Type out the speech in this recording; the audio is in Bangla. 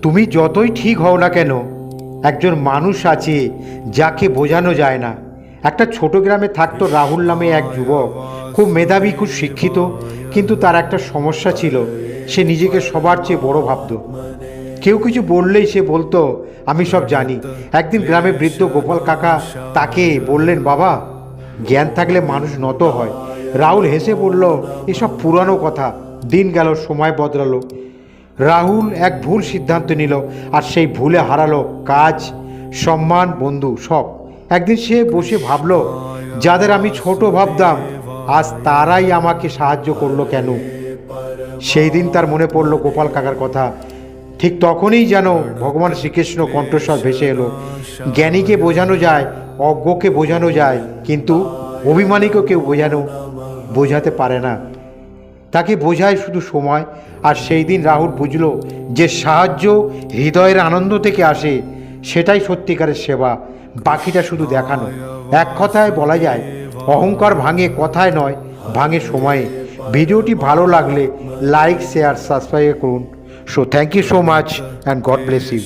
তুমি যতই ঠিক হও না কেন, একজন মানুষ আছে যাকে বোঝানো যায় না। একটা ছোট গ্রামে থাকতো রাহুল নামে এক যুবক। খুব মেধাবী, খুব শিক্ষিত, কিন্তু তার একটা সমস্যা ছিল, সে নিজেকে সবার চেয়ে বড় ভাবত। কেউ কিছু বললেই সে বলতো আমি সব জানি। একদিন গ্রামে বৃদ্ধ গোপাল কাকা তাকে বললেন, বাবা, জ্ঞান থাকলে মানুষ নত হয়। রাহুল হেসে বলল, এসব পুরানো কথা। দিন গেল, সময় বদলালো। রাহুল এক ভুল সিদ্ধান্ত নিল, আর সেই ভুলে হারালো কাজ, সম্মান, বন্ধু, সব। একদিন সে বসে ভাবলো, যাদের আমি ছোট ভাবতাম আজ তারাই আমাকে সাহায্য করলো কেন? সেই দিন তার মনে পড়লো গোপাল কাকার কথা। ঠিক তখনই যেন ভগবান শ্রীকৃষ্ণ কণ্ঠস্বর ভেসে এলো, জ্ঞানীকে বোঝানো যায়, অজ্ঞকে বোঝানো যায়, কিন্তু অভিমানীকে কেউ বোঝাতে পারে না। তাকে বোঝায় শুধু সময়। আর সেই দিন রাহুল বুঝলো যে সাহায্য হৃদয়ের আনন্দ থেকে আসে, সেটাই সত্যিকারের সেবা, বাকিটা শুধু দেখানো। এক কথায় বলা যায়, অহংকার ভাঙে কথায় নয়, ভাঙে সময়ে। ভিডিওটি ভালো লাগলে লাইক, শেয়ার, সাবস্ক্রাইব করুন। So thank you so much and God bless you.